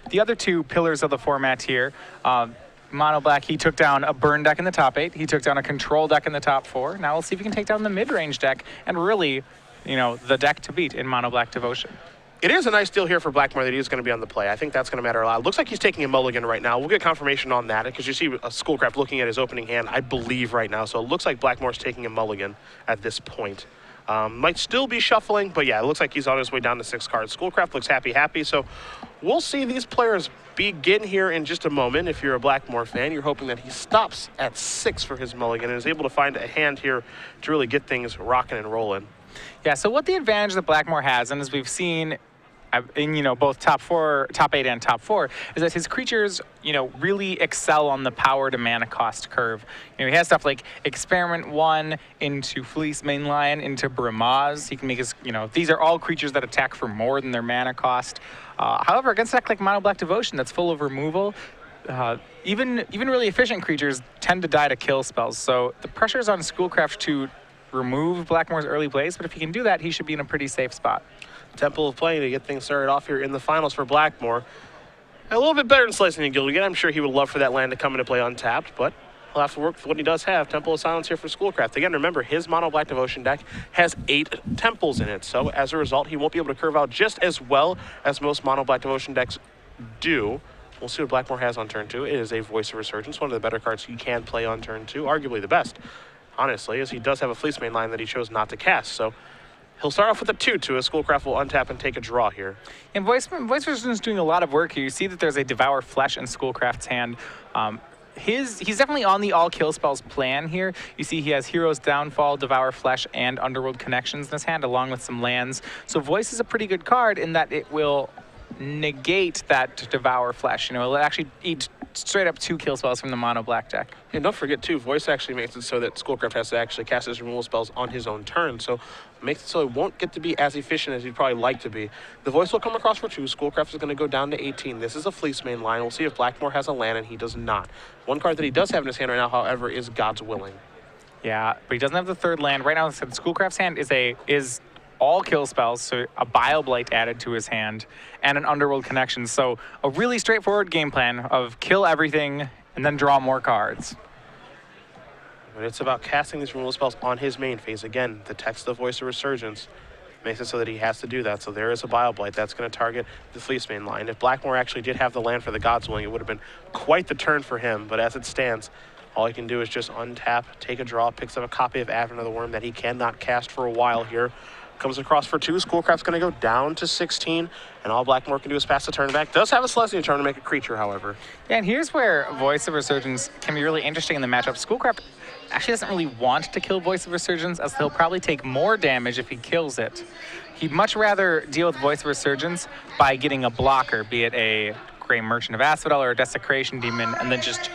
the other two pillars of the format here. Mono Black, he took down a burn deck in the top 8. He took down a control deck in the top 4. Now we'll see if he can take down the mid-range deck and really, the deck to beat in Mono Black Devotion. It is a nice deal here for Blackmor that he is going to be on the play. I think that's going to matter a lot. It looks like he's taking a mulligan right now. We'll get confirmation on that because you see Schoolcraft looking at his opening hand, I believe, right now. So it looks like Blackmor's taking a mulligan at this point. Might still be shuffling, but yeah, it looks like he's on his way down to 6 cards. Schoolcraft looks happy. So we'll see these players begin here in just a moment. If you're a Blackmor fan, you're hoping that he stops at 6 for his mulligan and is able to find a hand here to really get things rocking and rolling. Yeah, so what the advantage that Blackmor has, and as we've seen in both top 8 and top 4, is that his creatures really excel on the power to mana cost curve. He has stuff like Experiment 1 into Fleece Mainline into Bramaz. He can make his these are all creatures that attack for more than their mana cost. However, against a deck like Mono Black Devotion that's full of removal, even really efficient creatures tend to die to kill spells. So the pressure is on Schoolcraft to remove Blackmor's early plays, but if he can do that, he should be in a pretty safe spot. Temple of Playing to get things started off here in the finals for Blackmor. A little bit better than Slicing and Gilded. Again, I'm sure he would love for that land to come into play untapped, but he'll have to work with what he does have. Temple of Silence here for Schoolcraft. Again, remember, his Mono Black Devotion deck has 8 temples in it, so as a result, he won't be able to curve out just as well as most Mono Black Devotion decks do. We'll see what Blackmor has on turn 2. It is a Voice of Resurgence, one of the better cards he can play on turn 2, arguably the best, honestly, as he does have a Fleece Mainline that he chose not to cast, so he'll start off with a 2-2 as Schoolcraft will untap and take a draw here. And Voice Resistance is doing a lot of work here. You see that there's a Devour Flesh in Schoolcraft's hand. He's definitely on the all kill spells plan here. You see he has Hero's Downfall, Devour Flesh, and Underworld Connections in his hand, along with some lands. So Voice is a pretty good card in that it will negate that Devour Flesh. It'll actually eat straight up 2 kill spells from the Mono Black deck. And don't forget too, Voice actually makes it so that Schoolcraft has to actually cast his removal spells on his own turn, so makes it so it won't get to be as efficient as he'd probably like to be. The Voice will come across for 2. Schoolcraft is going to go down to 18. This is a Fleece main line. We'll see if Blackmor has a land, and he does not. One card that he does have in his hand right now, however, is God's Willing. Yeah, but he doesn't have the 3rd land. Right now, Schoolcraft's hand is all kill spells, so a Bile Blight added to his hand, and an Underworld Connection. So a really straightforward game plan of kill everything and then draw more cards. But it's about casting these removal spells on his main phase. Again, the text of Voice of Resurgence makes it so that he has to do that. So there is a Bile Blight that's going to target the Fleece main line. If Blackmor actually did have the land for the God's Willing, it would have been quite the turn for him. But as it stands, all he can do is just untap, take a draw, picks up a copy of Advent of the Worm that he cannot cast for a while here. Comes across for 2. Schoolcraft's going to go down to 16, and all Blackmor can do is pass the turn back. Does have a Celestial Charm to make a creature, however. Yeah, and here's where Voice of Resurgence can be really interesting in the matchup. Schoolcraft actually doesn't really want to kill Voice of Resurgence, as he'll probably take more damage if he kills it. He'd much rather deal with Voice of Resurgence by getting a blocker, be it a Grey Merchant of Asphodel or a Desecration Demon, and then just,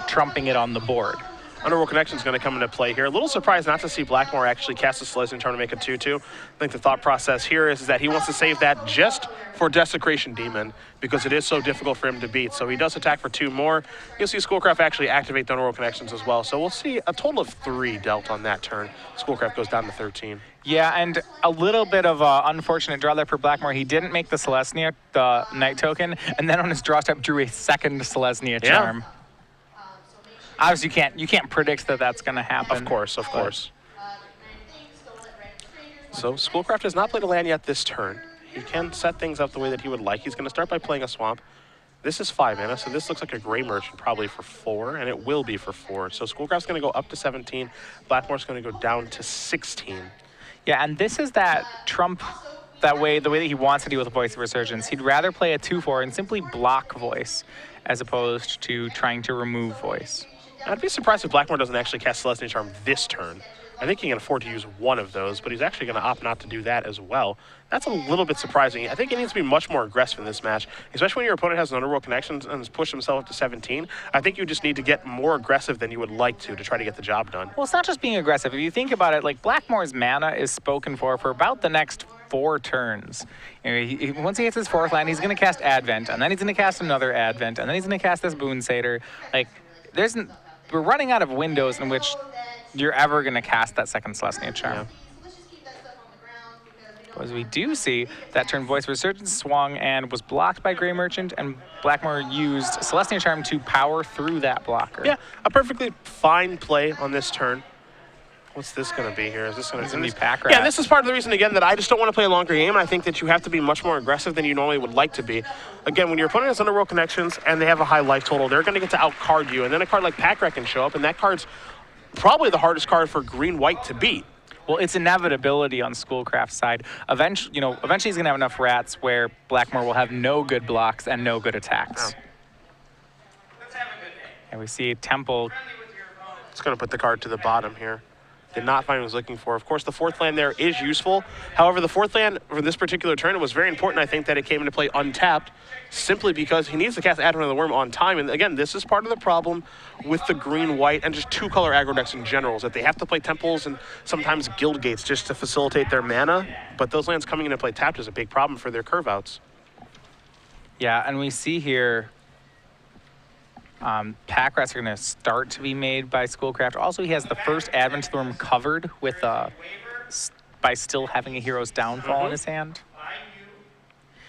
trumping it on the board. Underworld Connection is going to come into play here. A little surprised not to see Blackmor actually cast a Celestial Charm to make a 2-2. I think the thought process here is that he wants to save that just for Desecration Demon because it is so difficult for him to beat. So he does attack for 2 more. You'll see Schoolcraft actually activate the Underworld Connections as well. So we'll see a total of 3 dealt on that turn. Schoolcraft goes down to 13. Yeah, and a little bit of an unfortunate draw there for Blackmor. He didn't make the Celestia, the Night Token, and then on his draw step drew a 2nd Celestia Charm. Yeah. Obviously, you can't predict that that's going to happen. Of course. So Schoolcraft has not played a land yet this turn. He can set things up the way that he would like. He's going to start by playing a Swamp. This is 5 mana, so this looks like a Grey Merchant probably for 4, and it will be for 4. So Schoolcraft's going to go up to 17. Blackmor's going to go down to 16. Yeah, and this is that trump the way that he wants to deal with Voice of Resurgence. He'd rather play a 2-4 and simply block Voice as opposed to trying to remove Voice. I'd be surprised if Blackmor doesn't actually cast Celestial Charm this turn. I think he can afford to use one of those, but he's actually going to opt not to do that as well. That's a little bit surprising. I think he needs to be much more aggressive in this match, especially when your opponent has an Underworld Connection and has pushed himself up to 17. I think you just need to get more aggressive than you would like to try to get the job done. Well, it's not just being aggressive. If you think about it, like Blackmor's mana is spoken for about the next 4 turns. Once he hits his 4th land, he's going to cast Advent, and then he's going to cast another Advent, and then he's going to cast this Boon Satyr. We're running out of windows in which you're ever going to cast that 2nd Celestia Charm. Yeah. As we do see, that turn Voice of Resurgence swung and was blocked by Grey Merchant, and Blackmor used Celestia Charm to power through that blocker. Yeah, a perfectly fine play on this turn. What's this going to be here? Is this going to be Pack Rat? Yeah, this is part of the reason, again, that I just don't want to play a longer game, and I think that you have to be much more aggressive than you normally would like to be. Again, when your opponent has Underworld Connections and they have a high life total, they're going to get to outcard you, and then a card like Pack Rat can show up, and that card's probably the hardest card for green-white to beat. Well, it's inevitability on Schoolcraft's side. Eventually he's going to have enough rats where Blackmor will have no good blocks and no good attacks. Oh. And we see Temple. It's going to put the card to the bottom here. Did not find what he was looking for. Of course, the fourth land there is useful. However, the fourth land for this particular turn, it was very important, I think, that it came into play untapped, simply because he needs to cast Advent of the Worm on time. And again, this is part of the problem with the green-white and just two-color aggro decks in general, is that they have to play temples and sometimes guild gates just to facilitate their mana. But those lands coming into play tapped is a big problem for their curve outs. Yeah, and we see here pack rats are going to start to be made by Schoolcraft. Also, he has the first Advent of the Worm covered with by still having a Hero's Downfall in his hand.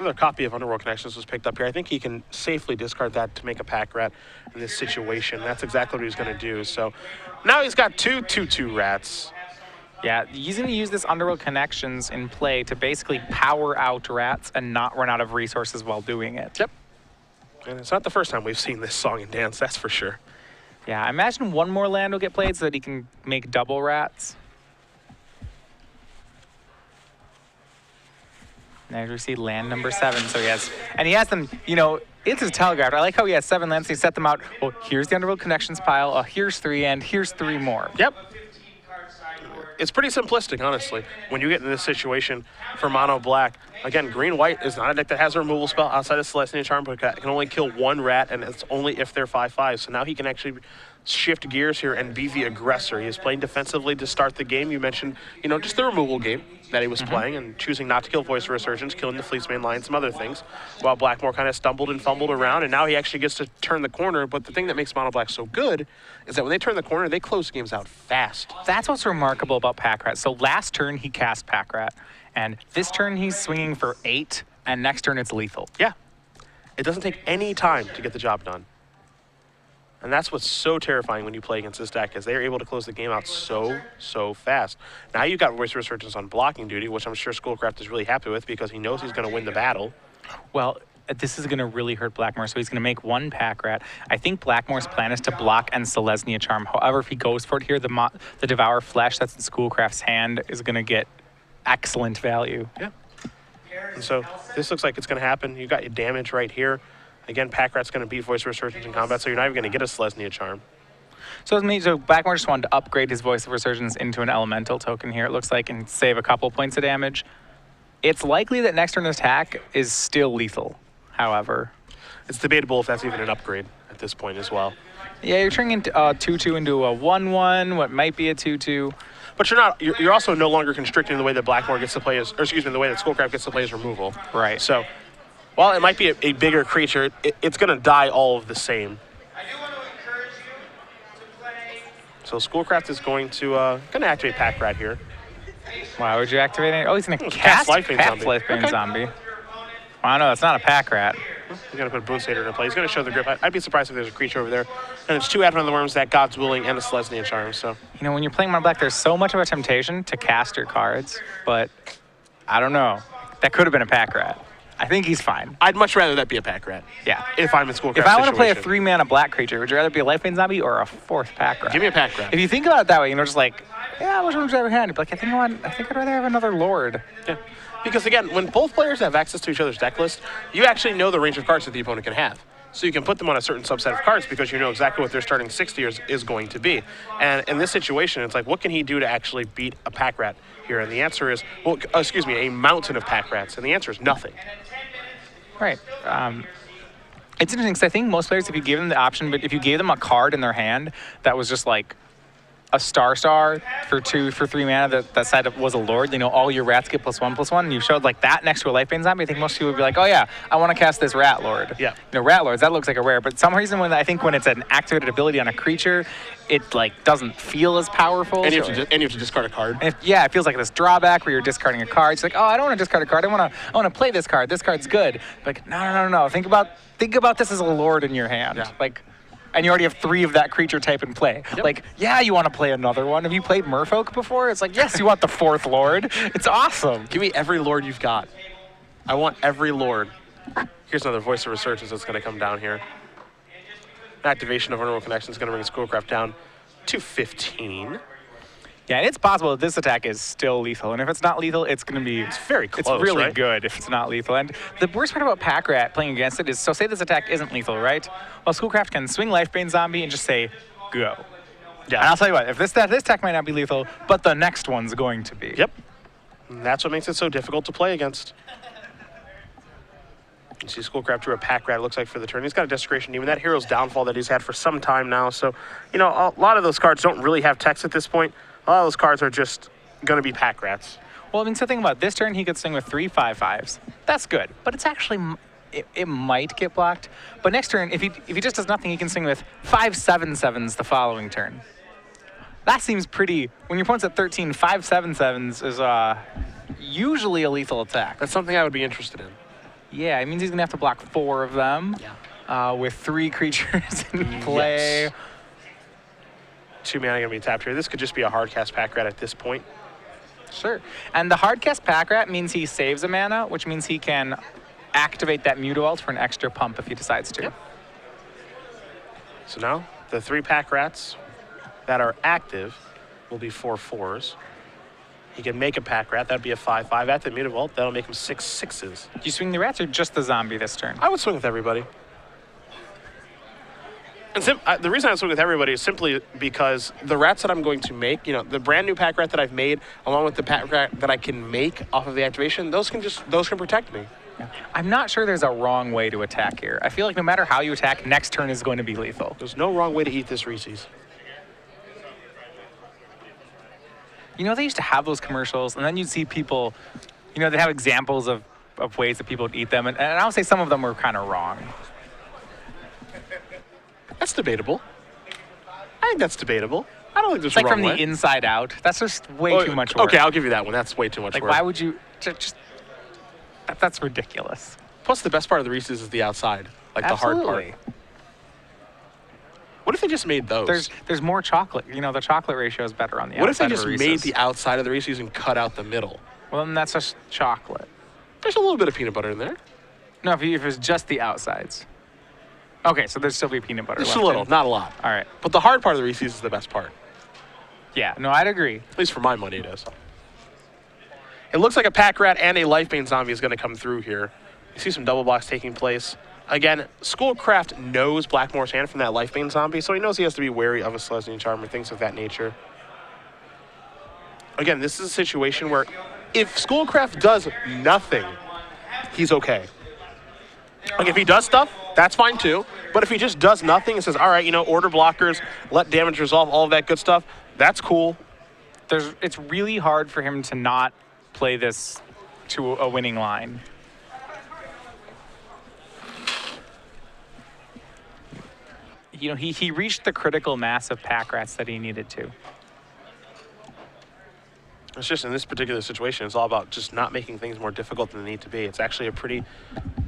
Another copy of Underworld Connections was picked up here. I think he can safely discard that to make a pack rat in this situation. That's exactly what he's going to do. So now he's got two 2/2 rats. Yeah, he's going to use this Underworld Connections in play to basically power out rats and not run out of resources while doing it. Yep. And it's not the first time we've seen this song and dance, that's for sure. Yeah, I imagine one more land will get played so that he can make double rats. And as we see land number 7, so he has them, it's his telegraph. I like how he has 7 lands, he set them out. Well, here's the Underworld Connections pile, here's 3, and here's 3 more. Yep. It's pretty simplistic, honestly, when you get in this situation for mono black. Again, green-white is not a deck that has a removal spell outside of Celestia Charm, but it can only kill 1 rat, and it's only if they're 5/5. So now he can actually shift gears here and be the aggressor. He is playing defensively to start the game. You mentioned, just the removal game that he was playing and choosing not to kill Voice of Resurgence, killing the Fleet's main line, some other things, while Blackmor kind of stumbled and fumbled around, and now he actually gets to turn the corner. But the thing that makes mono black so good is that when they turn the corner, they close games out fast. That's what's remarkable about Pack Rat. So last turn, he cast Pack Rat, and this turn, he's swinging for 8, and next turn, it's lethal. Yeah. It doesn't take any time to get the job done. And that's what's so terrifying when you play against this deck, is they are able to close the game out so fast. Now you've got Voice of Resurgence on blocking duty, which I'm sure Schoolcraft is really happy with because he knows he's going to win the battle. Well, this is going to really hurt Blackmor, so he's going to make 1 pack rat. I think Blackmor's plan is to block and Celestia Charm. However, if he goes for it here, the Devour Flesh that's in Schoolcraft's hand is going to get excellent value. Yeah. And so this looks like it's going to happen. You got your damage right here. Again, Pack Rat's going to beat Voice of Resurgence in combat, so you're not even going to get a Celestia Charm. So Blackmor just wanted to upgrade his Voice of Resurgence into an elemental token here, it looks like, and save a couple points of damage. It's likely that next turn attack is still lethal, however. It's debatable if that's even an upgrade at this point as well. Yeah, you're turning 2/2 into a 1/1, what might be a 2/2. But you're also no longer constricting the way that Blackmor gets to play the way that Schoolcraft gets to play his removal. Right. So while it might be a bigger creature, it's going to die all of the same. So Schoolcraft is going to activate Pack Rat here. Why would you activate it? Oh, he's going to cast Lifebane Zombie. Well, no, that's not a Pack Rat. He's going to put Boonsader into play. He's going to show the grip. I'd be surprised if there's a creature over there. And it's 2 Advent of the Worms, that God's Willing, and a Celestia Charm. So when you're playing mono black, there's so much of a temptation to cast your cards, but I don't know. That could have been a Pack Rat. I think he's fine. I'd much rather that be a Pack Rat. Yeah. If I'm in Schoolcraft If I want to play a 3-mana black creature, would you rather be a Lifebane Zombie or a 4th Pack Rat? Give me a Pack Rat. If you think about it that way, just like, yeah, which one would you rather have? You'd be like, I think I'd rather have another Lord. Yeah. Because again, when both players have access to each other's deck list, you actually know the range of cards that the opponent can have. So you can put them on a certain subset of cards because you know exactly what their starting 60 is going to be. And in this situation, it's like, what can he do to actually beat a Pack Rat here? And the answer is, a mountain of Pack Rats. And the answer is nothing. Right. It's interesting because I think most players, if you give them the option, but if you gave them a card in their hand that was just like a star for 3 mana that said it was a lord, you know, all your rats get +1/+1, and you showed like that next to a Lifebane Zombie, I think most people would be like, oh yeah, I want to cast this rat lord. Yeah. You know, rat lords, that looks like a rare, but some reason when it's an activated ability on a creature, it like doesn't feel as powerful. And you have to discard a card. And it feels like this drawback where you're discarding a card. It's like, oh, I don't want to discard a card. I want to play this card. This card's good. Like, no. Think about this as a lord in your hand. Yeah. Like, and you already have 3 of that creature type in play. Yep. Like, yeah, you want to play another one. Have you played Merfolk before? It's like, yes, you want the 4th lord. It's awesome. Give me every lord you've got. I want every lord. Here's another Voice of Resurgence that's going to come down here. Activation of Vulnerable Connection is going to bring Schoolcraft down to 15. Yeah, and it's possible that this attack is still lethal, and if it's not lethal, it's going to be... It's very close, It's really right? good if it's not lethal. And the worst part about Pack Rat playing against it is, so say this attack isn't lethal, right? Well, Schoolcraft can swing Lifebane Zombie and just say, go. Yeah. And I'll tell you what, if this attack might not be lethal, but the next one's going to be. Yep. And that's what makes it so difficult to play against. You see Schoolcraft drew a Pack Rat, it looks like, for the turn. He's got a Desecration Demon. That Hero's Downfall that he's had for some time now. So, you know, a lot of those cards don't really have text at this point. A lot of those cards are just going to be Pack Rats. Well, I mean, so think about it. This turn, he could swing with 3 5/5s. That's good, but it's actually... It might get blocked. But next turn, if he just does nothing, he can swing with 5 7/7s the following turn. That seems pretty... When your opponent's at 13, 5 7/7s is usually a lethal attack. That's something I would be interested in. Yeah, it means he's going to have to block 4 of them with 3 creatures in play. Yes. 2 mana going to be tapped here. This could just be a hard cast Pack Rat at this point. Sure. And the hard cast Pack Rat means he saves a mana, which means he can activate that Mutavault for an extra pump if he decides to. Yep. So now the 3 Pack Rats that are active will be 4/4s. He can make a Pack Rat. That'd be a 5/5 at the Mutavault. That'll make him 6 6s. Do you swing the rats or just the zombie this turn? I would swing with everybody. And the reason I swing with everybody is simply because the rats that I'm going to make, you know, the brand new Pack Rat that I've made, along with the Pack Rat that I can make off of the activation, those can protect me. I'm not sure there's a wrong way to attack here. I feel like no matter how you attack, next turn is going to be lethal. There's no wrong way to eat this Reese's. You know, they used to have those commercials, and then you'd see people, you know, they have examples of ways that people would eat them, and I would say some of them were kind of wrong. That's debatable. I think that's debatable. I don't think there's It's like a wrong from way. the inside out. That's just way too much work. Okay, I'll give you that one. That's way too much Like, work. why would you just that's ridiculous. Plus, the best part of the Reese's is the outside, like the hard Absolutely. part. What if they just made those? There's more chocolate. You know, the chocolate ratio is better on the What if outside they of just a made Reese's. the outside of the Reese's and cut out the middle? Well, then that's just chocolate. There's a little bit of peanut butter in there. No, if it's just the outsides. Okay, so there's still be peanut butter Just left a little, in. not a lot. All right. But the hard part of the Reese's is the best part. Yeah, no, I'd agree. At least for my money, it is. It looks like a Pack Rat and a Lifebane Zombie is going to come through here. You see some double blocks taking place. Again, Schoolcraft knows Blackmor's hand from that Lifebane Zombie, so he knows he has to be wary of a Celestial Charmer, things of that nature. Again, this is a situation where if Schoolcraft does nothing, he's okay. Like, if he does stuff, that's fine too. But if he just does nothing and says, all right, you know, order blockers, let damage resolve, all of that good stuff, that's cool. It's really hard for him to not play this to a winning line. You know, he reached the critical mass of Pack Rats that he needed to. It's just in this particular situation, it's all about just not making things more difficult than they need to be. It's actually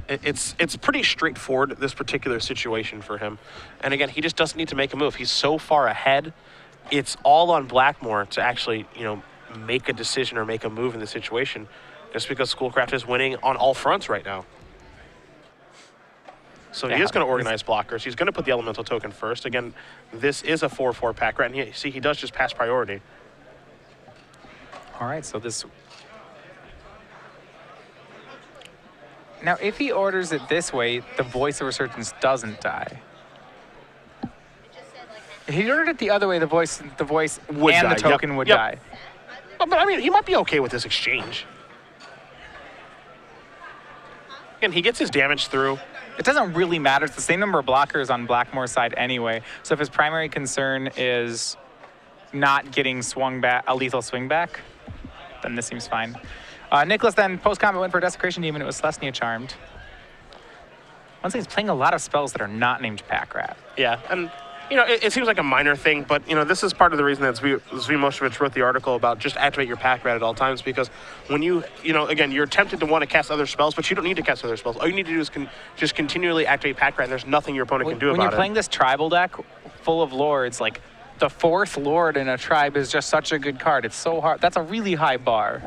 it's pretty straightforward, this particular situation for him. And again, he just doesn't need to make a move. He's so far ahead. It's all on Blackmor to actually, you know, make a decision or make a move in the situation, just because Schoolcraft is winning on all fronts right now. So he is going to organize blockers. He's going to put the elemental token first. Again, this is a 4/4 Pack Rat, and he does just pass priority. All right, so this... Now, if he orders it this way, the Voice of Resurgence doesn't die. If he ordered it the other way, the voice Would and die, the token would yep. die. But I mean, he might be okay with this exchange. Again, he gets his damage through. It doesn't really matter. It's the same number of blockers on Blackmor's side anyway. So if his primary concern is not getting swung back, a lethal swing back, then this seems fine. Nicholas then post-combat went for a Desecration Demon. It was Celestia Charmed. Once again, he's playing a lot of spells that are not named Pack Rat. Yeah, and it seems like a minor thing, but this is part of the reason that Zvi Moshovich wrote the article about just activate your Pack Rat at all times, because when again, you're tempted to want to cast other spells, but you don't need to cast other spells. All you need to do is just continually activate Pack Rat, and there's nothing your opponent can do about it. When you're playing this tribal deck full of lords, like the 4th lord in a tribe is just such a good card. It's so hard. That's a really high bar.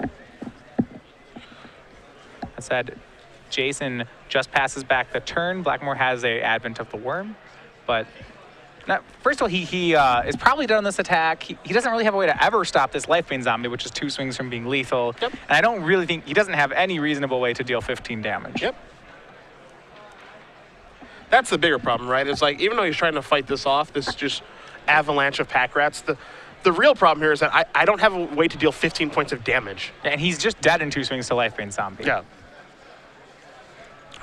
That said, Jason just passes back the turn. Blackmor has a Advent of the Worm, but first of all, he is probably done on this attack. He doesn't really have a way to ever stop this Lifebane Zombie, which is 2 swings from being lethal. Yep. And I don't really think he doesn't have any reasonable way to deal 15 damage. Yep. That's the bigger problem, right? It's like, even though he's trying to fight this off, this just avalanche of Pack Rats, the real problem here is that I don't have a way to deal 15 points of damage. Yeah, and he's just dead in 2 swings to Lifebane Zombie. Yeah.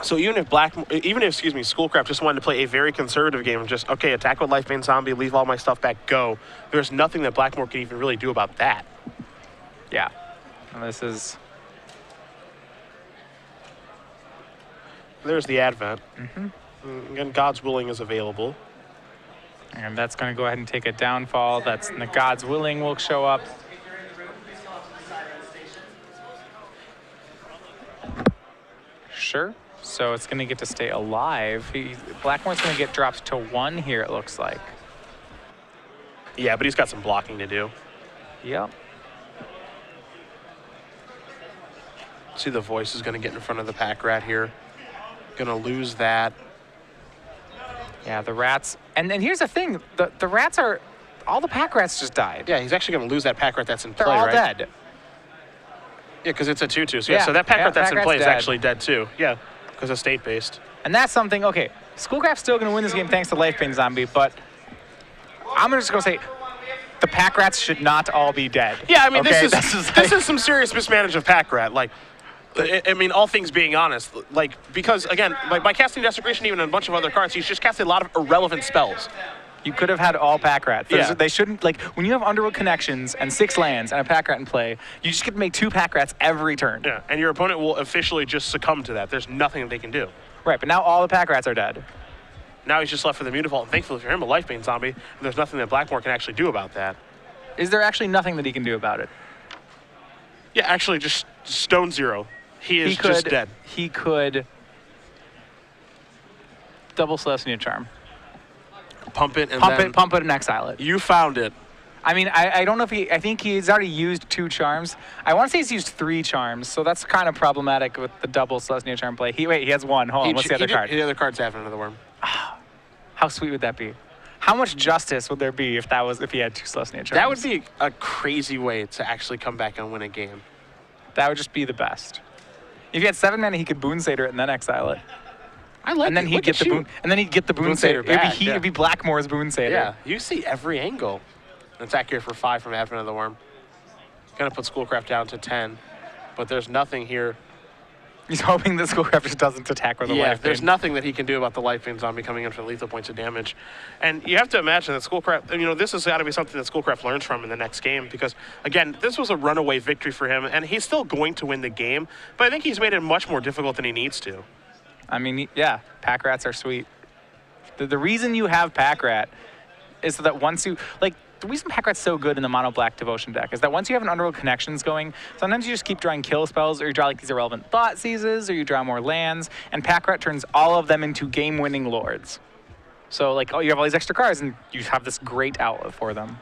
So even if Schoolcraft just wanted to play a very conservative game and just, okay, attack with Lifebane Zombie, leave all my stuff back, go, there's nothing that Blackmor can even really do about that. Yeah. And this is... There's the Advent. Again, God's Willing is available. And that's going to go ahead and take a downfall. That's the God's Willing will show up. Sure. So it's going to get to stay alive. Blackmor's going to get dropped to 1 here, it looks like. Yeah, but he's got some blocking to do. Yep. See, the Voice is going to get in front of the Pack Rat here. Going to lose that. Yeah, the rats. And here's the thing. The rats are... All the Pack Rats just died. Yeah, he's actually going to lose that Pack Rat that's in play, They're all right? dead. Yeah, because it's a 2/2. So, so that Pack Rat that's in play is actually dead, too. Yeah, because it's state-based. And that's something... Okay, Schoolcraft's still going to win this game thanks to Lifebane Zombie, but I'm just going to say... The Pack Rats should not all be dead. Yeah, I mean, okay? this is some serious mismanagement of Pack Rat. Like, I mean, all things being honest, like, because, again, by casting Desecration even and a bunch of other cards, he's just casted a lot of irrelevant spells. You could have had all Pack Rats. Yeah. They shouldn't, like, when you have Underworld Connections and 6 lands and a Pack Rat in play, you just get to make 2 Pack Rats every turn. Yeah, and your opponent will officially just succumb to that. There's nothing that they can do. Right, but now all the Pack Rats are dead. Now he's just left with a Mutavault, and thankfully for him, a Lifebane Zombie, and there's nothing that Blackmor can actually do about that. Is there actually nothing that he can do about it? Yeah, actually, just Stone Zero. He is just dead. He could double Celestia Charm. Pump it and Pump it and exile it. You found it. I mean, I don't know if I think he's already used 2 charms. I want to say he's used 3 charms, so that's kind of problematic with the double Celestia Charm play. He has 1. Hold on, what's the other card? The other card's Advent of the Worm. How sweet would that be? How much justice would there be if he had 2 Celestia Charms? That would be a crazy way to actually come back and win a game. That would just be the best. If he had 7 mana, he could Boon Satyr it and then exile it. I like and then it. he'd get the Boon. And then he'd get the Boon Satyr. It'd be Blackmor's Boon Satyr. Yeah, you see every angle. Attack here for 5 from Advent of the Worm. Gonna put Schoolcraft down to 10, but there's nothing here. He's hoping that Schoolcraft just doesn't attack with a Lifebane. There's nothing that he can do about the Lifebane Zombie coming in for lethal points of damage. And you have to imagine that Schoolcraft, this has got to be something that Schoolcraft learns from in the next game, because, again, this was a runaway victory for him, and he's still going to win the game, but I think he's made it much more difficult than he needs to. I mean, yeah, Pack Rats are sweet. The reason you have Pack Rat is so that once you, like, the reason Pack Rat's so good in the mono black devotion deck is that once you have an Underworld Connections going, sometimes you just keep drawing kill spells, or you draw like these irrelevant Thought Seizes, or you draw more lands, and Pack Rat turns all of them into game-winning lords. So like, you have all these extra cards, and you have this great outlet for them.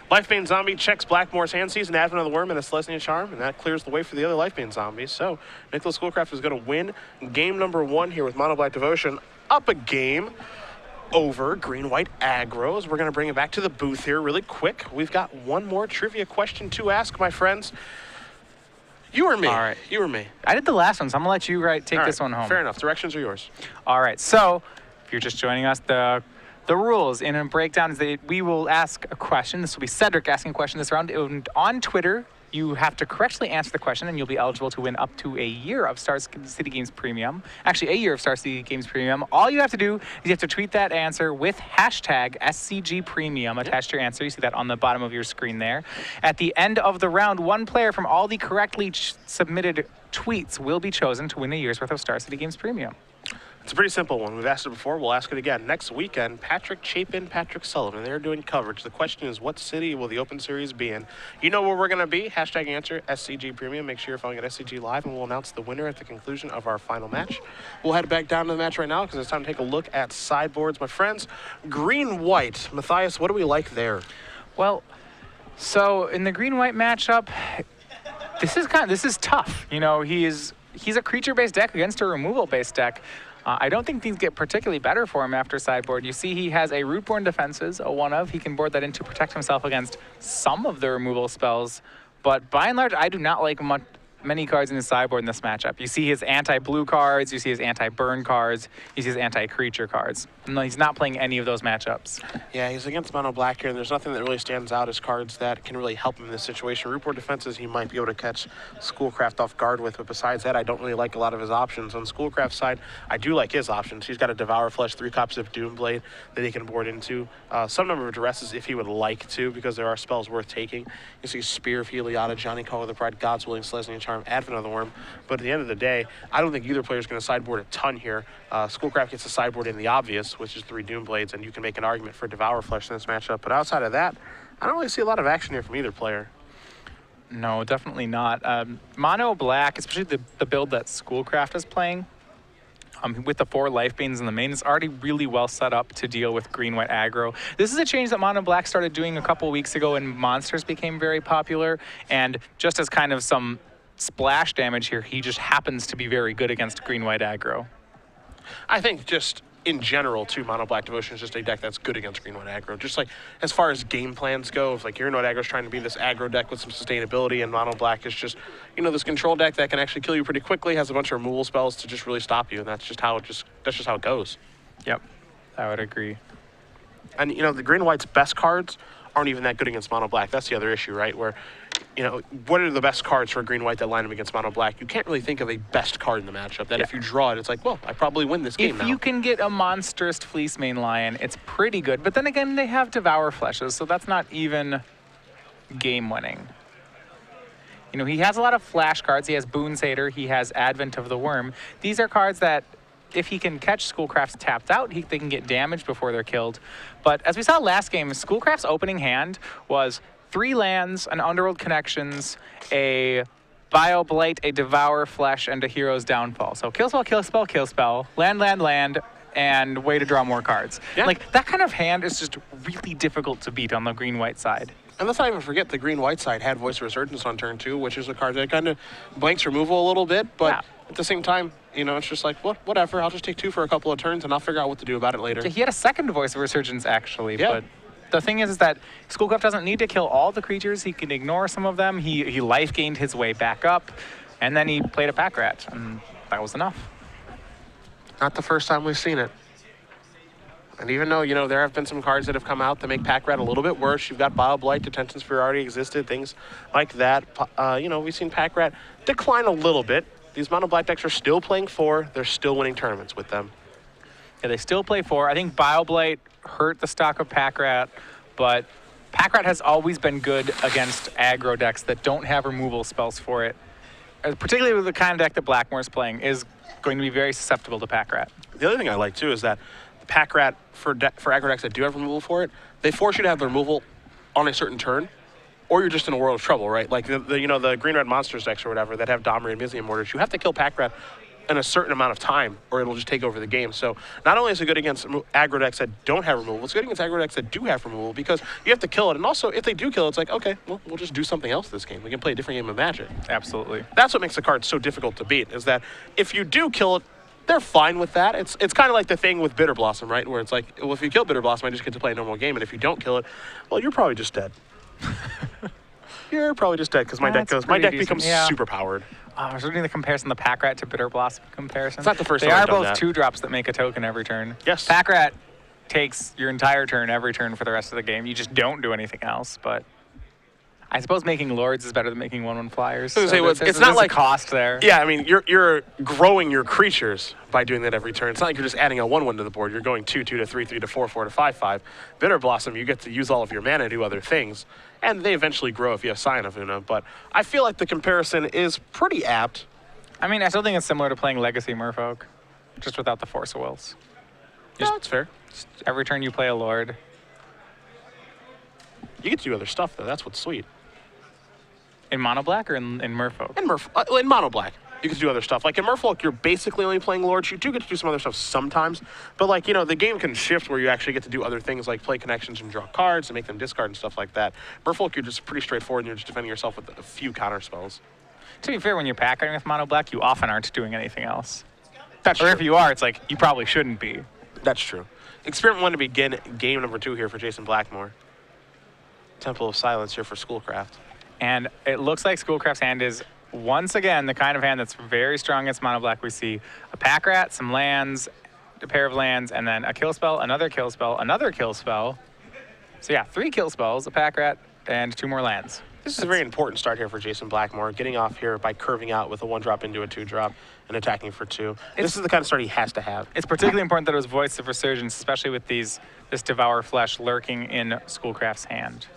Lifebane Zombie checks Blackmor's hand, sees an Advent of the Worm and a Celestia Charm, and that clears the way for the other Lifebane Zombies. So Nicholas Schoolcraft is going to win game number 1 here with Mono Black Devotion, up a game over green-white aggros. We're going to bring it back to the booth here really quick. We've got one more trivia question to ask, my friends. You or me? All right. You or me? I did the last one, so I'm going to let you take this one home. Fair enough. Directions are yours. All right. So if you're just joining us, the rules in a breakdown is that we will ask a question. This will be Cedric asking a question this round. On Twitter, You have to correctly answer the question, and you'll be eligible to win up to a year of Star City Games Premium. Actually, a year of Star City Games Premium. All you have to do is you have to tweet that answer with hashtag SCG Premium attached to your answer. You see that on the bottom of your screen there. At the end of the round, one player from all the correctly submitted tweets will be chosen to win a year's worth of Star City Games Premium. It's a pretty simple one. We've asked it before. We'll ask it again. Next weekend, Patrick Chapin, Patrick Sullivan. They're doing coverage. The question is, what city will the Open Series be in? You know where we're going to be. Hashtag answer, SCG Premium. Make sure you're following at SCG Live, and we'll announce the winner at the conclusion of our final match. We'll head back down to the match right now because it's time to take a look at sideboards. My friends, green-white. Matthias, what do we like there? Well, so in the green-white matchup, this is tough. You know, he's a creature-based deck against a removal-based deck. I don't think things get particularly better for him after sideboard. You see he has a Rootborn Defenses, a 1-of. He can board that in to protect himself against some of the removal spells. But by and large, I do not like many cards in his sideboard in this matchup. You see his anti-blue cards, you see his anti-burn cards, you see his anti-creature cards. No, he's not playing any of those matchups. Yeah, he's against mono black here, and there's nothing that really stands out as cards that can really help him in this situation. Rootborn Defenses, he might be able to catch Schoolcraft off guard with, but besides that, I don't really like a lot of his options. On Schoolcraft's side, I do like his options. He's got a Devour Flesh, 3 copies of Doomblade that he can board into. Some number of duresses if he would like to, because there are spells worth taking. You see Spear of Heliada, Johnny Call of the Pride, God's Willing, Slesnian Charm, Advent of the Worm. But at the end of the day, I don't think either player is going to sideboard a ton here. Schoolcraft gets a sideboard in the obvious, which is 3 Doomblades, and you can make an argument for Devour Flesh in this matchup. But outside of that, I don't really see a lot of action here from either player. No, definitely not. Mono black, especially the build that Schoolcraft is playing, with the 4 life beans in the main, is already really well set up to deal with green-white aggro. This is a change that Mono Black started doing a couple weeks ago when monsters became very popular, and just as kind of some splash damage here, he just happens to be very good against green-white aggro. I think just in general, too, Mono Black Devotion is just a deck that's good against green-white aggro. Just like as far as game plans go, if like green-white aggro is trying to be this aggro deck with some sustainability, and Mono Black is just, you know, this control deck that can actually kill you pretty quickly, has a bunch of removal spells to just really stop you, and that's just how it goes. Yep, I would agree. And you know, the green-white's best cards aren't even that good against Mono Black. That's the other issue, right? Where, you know, what are the best cards for green-white that line up against Mono Black? You can't really think of a best card in the matchup that if you draw it, it's like, well, I probably win this game now. If you can get a monstrous Fleece Mane Lion, it's pretty good. But then again, they have Devour Fleshes, so that's not even game-winning. You know, he has a lot of flash cards. He has Boon Satyr. He has Advent of the Worm. These are cards that, if he can catch Schoolcraft's tapped out, they can get damaged before they're killed. But as we saw last game, Schoolcraft's opening hand was 3 lands, an Underworld Connections, a Bioblight, a Devour Flesh, and a Hero's Downfall. So kill spell, kill spell, kill spell, land, land, land, and way to draw more cards. Yeah. Like, that kind of hand is just really difficult to beat on the green-white side. And let's not even forget the green-white side had Voice of Resurgence on turn 2, which is a card that kind of blanks removal a little bit, but at the same time, you know, it's just like, whatever, I'll just take 2 for a couple of turns and I'll figure out what to do about it later. Yeah, he had a second Voice of Resurgence, actually, yeah. But the thing is that Schoolcraft doesn't need to kill all the creatures. He can ignore some of them. He life gained his way back up, and then he played a Pack Rat, and that was enough. Not the first time we've seen it. And even though, you know, there have been some cards that have come out that make Pack Rat a little bit worse. You've got Bioblight, Detention Sphere already existed, things like that. You know, we've seen Pack Rat decline a little bit. These Mono Black decks are still playing 4. They're still winning tournaments with them. Yeah, they still play 4. I think Bioblight hurt the stock of Pack Rat, but Pack Rat has always been good against aggro decks that don't have removal spells for it. Particularly with the kind of deck that Blackmor is playing, is going to be very susceptible to Pack Rat. The other thing I like, too, is that Pack Rat, for aggro decks that do have removal for it, they force you to have the removal on a certain turn, or you're just in a world of trouble, right? Like, you know, the green-red monsters decks or whatever that have Domri and Mysium Mortars, you have to kill Pack Rat in a certain amount of time, or it'll just take over the game. So not only is it good against aggro decks that don't have removal, it's good against aggro decks that do have removal, because you have to kill it. And also, if they do kill it, it's like, okay, well, we'll just do something else this game. We can play a different game of Magic. Absolutely. That's what makes the card so difficult to beat, is that if you do kill it, they're fine with that. It's kind of like the thing with Bitter Blossom, right? Where it's like, well, if you kill Bitter Blossom, I just get to play a normal game, and if you don't kill it, well, you're probably just dead. You're probably just dead, because my deck becomes super powered. I was reading the comparison, the Pack Rat to Bitter Blossom comparison. It's not the first time I've They are done both that. 2-drops that make a token every turn. Yes. Pack Rat takes your entire turn every turn for the rest of the game. You just don't do anything else, but I suppose making lords is better than making 1/1 flyers. I was gonna say, there's it's not a like cost there. Yeah, I mean, you're growing your creatures by doing that every turn. It's not like you're just adding a 1/1 to the board. You're going 2/2 to 3/3 to 4/4 to 5/5. Bitter Blossom, you get to use all of your mana to do other things, and they eventually grow if you have Scion of Una. But I feel like the comparison is pretty apt. I mean, I still think it's similar to playing Legacy Merfolk, just without the Force of Wills. Yeah, that's fair. Just every turn you play a lord. You get to do other stuff though. That's what's sweet. In Mono Black or in Merfolk? In Mono Black, you can do other stuff. Like in Merfolk, you're basically only playing Lords. You do get to do some other stuff sometimes, but like, you know, the game can shift where you actually get to do other things like play connections and draw cards and make them discard and stuff like that. Merfolk, you're just pretty straightforward and you're just defending yourself with a few counter spells. To be fair, when you're packering with Mono Black, you often aren't doing anything else. That's Or true. if you are, it's like, you probably shouldn't be. That's true. Experiment 1 to begin game number 2 here for Jason Blackmor. Temple of Silence here for Schoolcraft. And it looks like Schoolcraft's hand is, once again, the kind of hand that's very strong against Mono Black. We see a pack rat, some lands, a pair of lands, and then a kill spell, another kill spell, another kill spell. So yeah, 3 kill spells, a pack rat, and 2 more lands. This is a very important start here for Jason Blackmor, getting off here by curving out with a 1-drop into a 2-drop and attacking for 2. This is the kind of start he has to have. It's particularly important that it was Voice of Resurgence, especially with this Devour Flesh lurking in Schoolcraft's hand.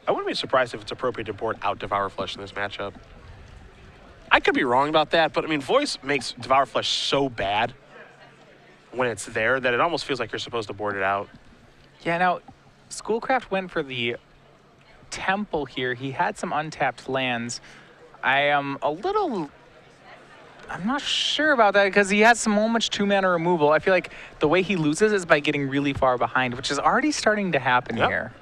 I wouldn't be surprised if it's appropriate to board out Devour Flesh in this matchup. I could be wrong about that, but I mean, Voice makes Devour Flesh so bad when it's there that it almost feels like you're supposed to board it out. Yeah, now, Schoolcraft went for the Temple here. He had some untapped lands. I'm not sure about that because he has so much 2-mana removal. I feel like the way he loses is by getting really far behind, which is already starting to happen here.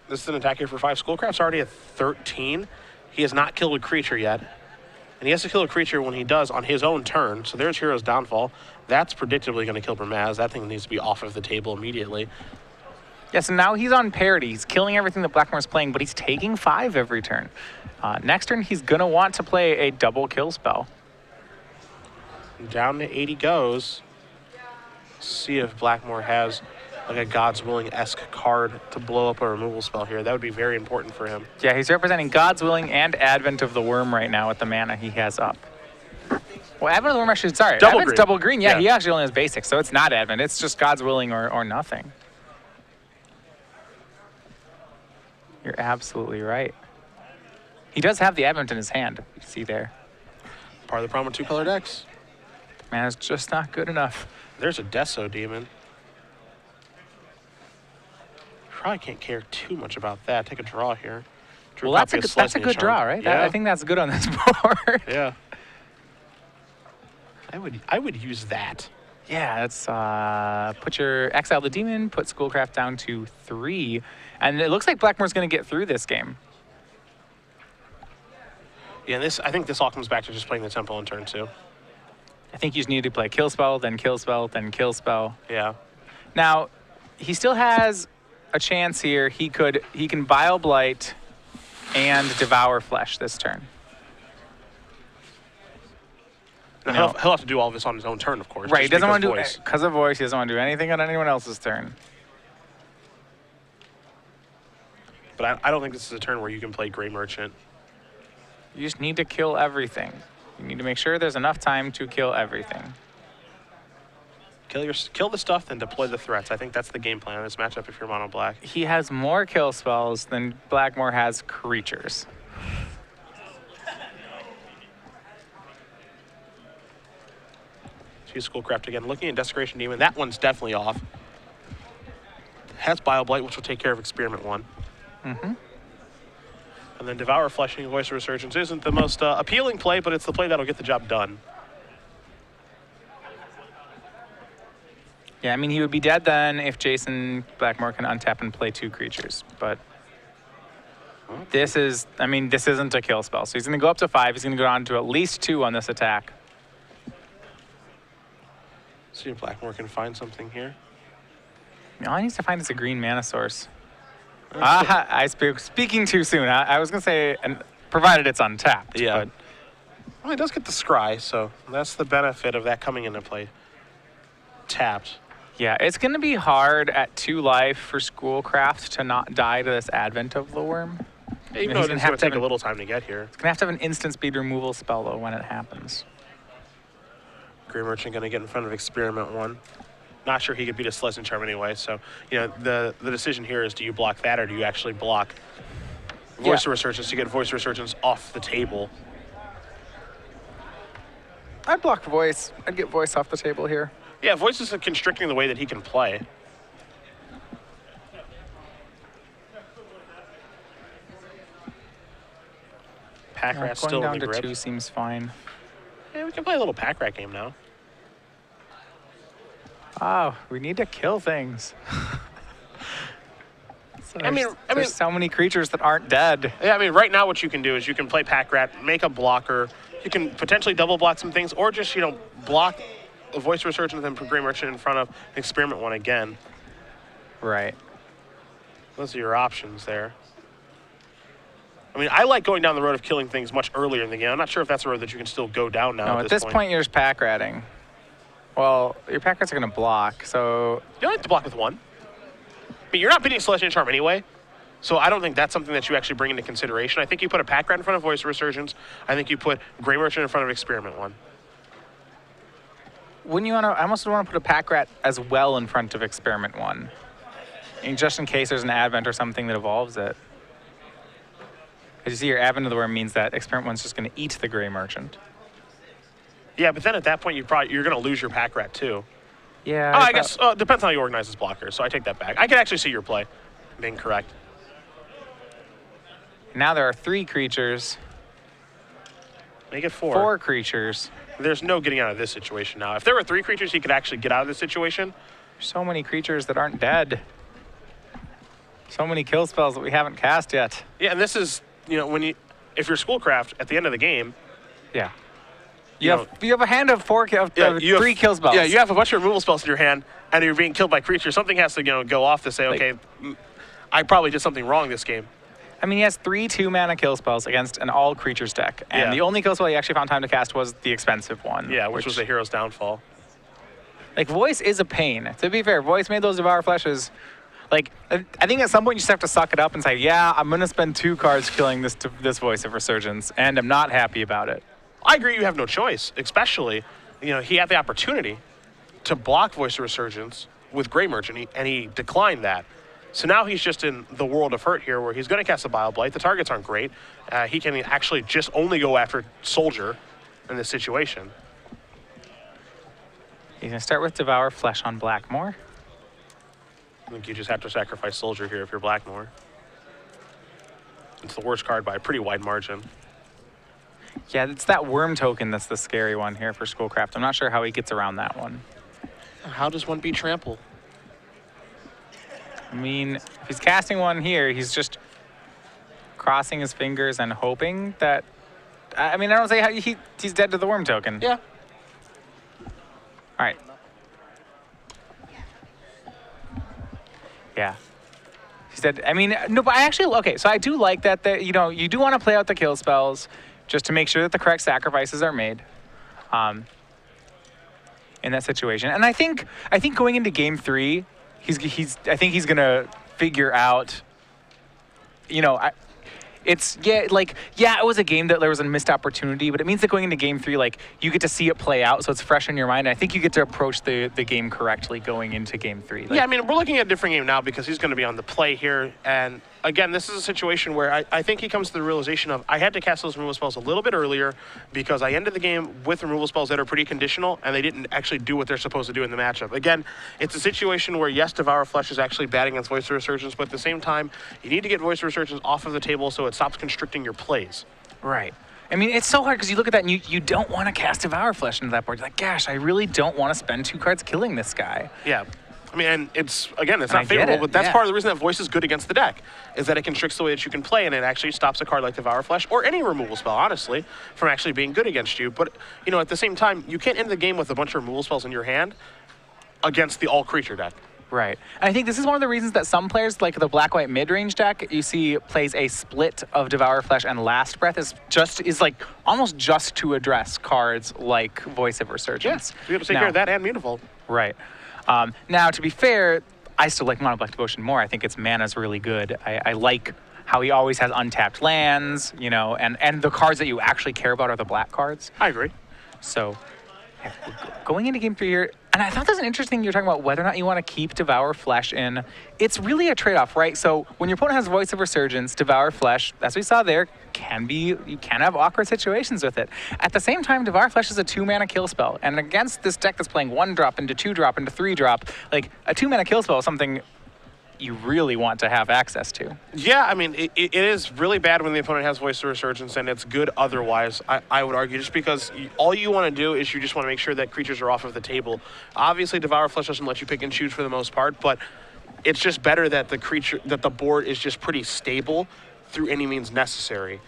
This is an attack here for 5. Schoolcraft's already at 13. He has not killed a creature yet. And he has to kill a creature when he does on his own turn. So there's Hero's Downfall. That's predictably going to kill Bramaz. That thing needs to be off of the table immediately. Yeah, so now he's on parity. He's killing everything that Blackmor's playing, but he's taking 5 every turn. Next turn, he's going to want to play a double kill spell. Down to 80 goes. See if Blackmor has like a God's Willing-esque card to blow up a removal spell here. That would be very important for him. Yeah, he's representing God's Willing and Advent of the Worm right now with the mana he has up. Well, Advent of the Worm, actually, sorry. Double Advent's green. double green. Yeah, Yeah. he actually only has basic, so it's not Advent. It's just God's Willing or nothing. You're absolutely right. He does have the Advent in his hand. You see there. Part of the problem with 2-color decks. Man, it's just not good enough. There's a Deso Demon. Probably can't care too much about that. Take a draw here. Drew Well, copy of that's a Slicing good draw, Charm. right? Yeah. I think that's good on this board. Yeah. I would use that. Yeah, that's exile the demon, put Schoolcraft down to 3, and it looks like Blackmor's going to get through this game. Yeah, and I think this all comes back to just playing the Temple in turn 2. I think you just need to play kill spell, then kill spell, then kill spell. Yeah. Now, he still has a chance here. He can Bile Blight and Devour Flesh this turn. Now, he'll have to do all of this on his own turn, of course. Right, he just doesn't want to do Voice. it because of Voice. He doesn't want to do anything on anyone else's turn. But I don't think this is a turn where you can play Grey Merchant. You just need to kill everything. You need to make sure there's enough time to kill everything. Kill the stuff, then deploy the threats. I think that's the game plan in this matchup if you're mono black. He has more kill spells than Blackmor has creatures. So use Schoolcraft again. Looking at Desecration Demon, that one's definitely off. Has Bile Blight, which will take care of Experiment 1. Mm-hmm. And then Devour Fleshing, Voice of Resurgence isn't the most appealing play, but it's the play that'll get the job done. Yeah, I mean, he would be dead then if Jason Blackmor can untap and play 2 creatures, but this isn't a kill spell. So he's going to go up to 5. He's going to go on to at least 2 on this attack. See if Blackmor can find something here. All he needs to find is a green mana source. Speaking too soon. I was going to say, and provided it's untapped. Yeah. But Well, he does get the Scry, so that's the benefit of that coming into play. Tapped. yeah, it's going to be hard at 2 life for Schoolcraft to not die to this Advent of the Worm. Even though it's going to take a little time to get here. It's going to have an instant speed removal spell, though, when it happens. Grey Merchant going to get in front of Experiment 1. Not sure he could beat a Sledge and Charm anyway, so, you know, the decision here is, do you block that or do you actually block Voice of Resurgence to get Voice of Resurgence off the table? I'd block Voice. I'd get Voice off the table here. Yeah, Voice is constricting the way that he can play. Pack Rat still in the grip. Going down to 2 seems fine. Yeah, we can play a little Pack Rat game now. Oh, we need to kill things. So there's so many creatures that aren't dead. Yeah, I mean, right now what you can do is you can play Pack Rat, make a blocker. You can potentially double block some things, or just, you know, block a Voice Resurgence and put Grey Merchant in front of Experiment 1 again. Right. Those are your options there. I mean, I like going down the road of killing things much earlier in the game. I'm not sure if that's a road that you can still go down now. No, at this point you're just pack ratting. Well, your pack rats are going to block, so... You don't have to block with 1. I mean, you're not beating Celestial Charm anyway, so I don't think that's something that you actually bring into consideration. I think you put a pack rat in front of Voice of Resurgence. I think you put Grey Merchant in front of Experiment 1. Wouldn't you want to... I almost want to put a pack rat as well in front of Experiment 1. And just in case there's an Advent or something that evolves it. As you see, your Advent of the Worm means that Experiment 1's just going to eat the Grey Merchant. Yeah, but then at that point, you're going to lose your pack rat too. Yeah. I guess it depends on how you organize this blocker, so I take that back. I can actually see your play being correct. Now there are 3 creatures. Make it 4. 4 creatures. There's no getting out of this situation now. If there were 3 creatures, he could actually get out of this situation. So many creatures that aren't dead. So many kill spells that we haven't cast yet. Yeah, and this is, you know, if you're Schoolcraft at the end of the game. Yeah. You have a hand of 3 kill spells. Yeah, you have a bunch of removal spells in your hand, and you're being killed by creatures. Something has to, you know, go off to say, okay, I probably did something wrong this game. I mean, he has 3 2-mana kill spells against an all creatures deck, and the only kill spell he actually found time to cast was the expensive one. Yeah, which was the Hero's Downfall. Like, Voice is a pain. To be fair, Voice made those Devour Fleshes. Like, I think at some point you just have to suck it up and say, yeah, I'm going to spend 2 cards killing this Voice of Resurgence, and I'm not happy about it. I agree you have no choice, especially, you know, he had the opportunity to block Voice of Resurgence with Grey Merchant, and he declined that. So now he's just in the world of hurt here where he's going to cast a Bile Blight. The targets aren't great. He can actually just only go after Soldier in this situation. He's going to start with Devour Flesh on Blackmor. I think you just have to sacrifice Soldier here if you're Blackmor. It's the worst card by a pretty wide margin. Yeah, it's that worm token that's the scary one here for Schoolcraft. I'm not sure how he gets around that one. How does one beat Trample? I mean, if he's casting one here, he's just crossing his fingers and hoping that... I mean, I don't say how he's dead to the worm token. Yeah. All right. Yeah. He said, I mean, no, but I actually, okay, so I do like that, you know, you do want to play out the kill spells just to make sure that the correct sacrifices are made in that situation. And I think going into game 3, I think he's going to figure out, you know, it was a game that there was a missed opportunity, but it means that going into game 3, like, you get to see it play out, so it's fresh in your mind. And I think you get to approach the game correctly going into game 3. Like, yeah, I mean, we're looking at a different game now because he's going to be on the play here. And again, this is a situation where I think he comes to the realization of, I had to cast those removal spells a little bit earlier because I ended the game with removal spells that are pretty conditional, and they didn't actually do what they're supposed to do in the matchup. Again, it's a situation where, yes, Devour Flesh is actually bad against Voice of Resurgence, but at the same time, you need to get Voice of Resurgence off of the table so it stops constricting your plays. Right. I mean, it's so hard because you look at that and you don't want to cast Devour Flesh into that board. You're like, gosh, I really don't want to spend 2 cards killing this guy. Yeah. I mean, and it's not favorable, but that's part of the reason that Voice is good against the deck, is that it constricts the way that you can play, and it actually stops a card like Devour Flesh, or any removal spell, honestly, from actually being good against you. But, you know, at the same time, you can't end the game with a bunch of removal spells in your hand against the all-creature deck. Right. And I think this is one of the reasons that some players, like the black-white mid-range deck, you see plays a split of Devour Flesh and Last Breath is like almost just to address cards like Voice of Resurgence. Yeah, you have to take care of that and Mutavault. Right. Now, to be fair, I still like Mono Black Devotion more. I think its mana's really good. I like how he always has untapped lands, you know, and the cards that you actually care about are the black cards. I agree. So yeah, going into game 3 here, and I thought that was interesting. You're talking about whether or not you want to keep Devour Flesh in. It's really a trade-off, right? So when your opponent has Voice of Resurgence, Devour Flesh, as we saw there, you can have awkward situations with it. At the same time, Devour Flesh is a 2-mana kill spell, and against this deck that's playing 1-drop into 2-drop into 3-drop, like a 2-mana kill spell is something you really want to have access to. Yeah, I mean, it is really bad when the opponent has Voice of Resurgence, and it's good otherwise, I would argue, just because all you want to do is you just want to make sure that creatures are off of the table. Obviously, Devour Flesh doesn't let you pick and choose for the most part, but it's just better that the board is just pretty stable through any means necessary.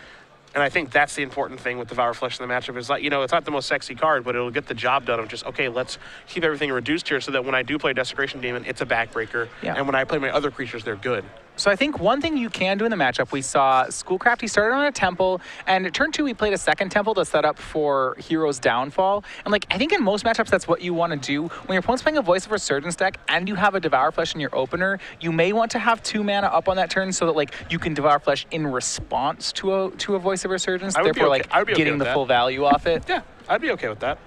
And I think that's the important thing with Devour Flesh in the matchup is, like, you know, it's not the most sexy card, but it'll get the job done of just, okay, let's keep everything reduced here so that when I do play Desecration Demon, it's a backbreaker. Yeah. And when I play my other creatures, they're good. So I think one thing you can do in the matchup, we saw Schoolcraft, he started on a temple, and turn 2 he played a second temple to set up for Hero's Downfall. And like, I think in most matchups that's what you want to do. When your opponent's playing a Voice of Resurgence deck and you have a Devour Flesh in your opener, you may want to have 2 mana up on that turn so that like you can Devour Flesh in response to a Voice of Resurgence, therefore like getting the full value off it. Yeah, I'd be okay with that.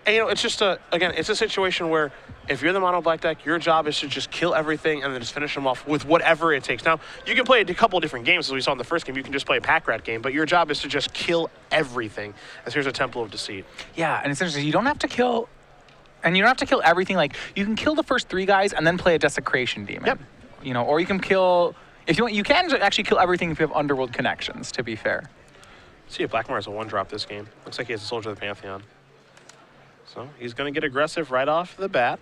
And, you know, it's just again, it's a situation where if you're the mono black deck, your job is to just kill everything and then just finish them off with whatever it takes. Now, you can play a couple different games, as we saw in the first game. You can just play a pack rat game, but your job is to just kill everything. As here's a Temple of Deceit. Yeah, and it's interesting. You don't have to kill, and you don't have to kill everything. Like, you can kill the first 3 guys and then play a Desecration Demon. Yep. You know, or you can kill, if you want, you can actually kill everything if you have Underworld connections, to be fair. See if Blackmor has a 1-drop this game. Looks like he has a Soldier of the Pantheon. So he's going to get aggressive right off the bat.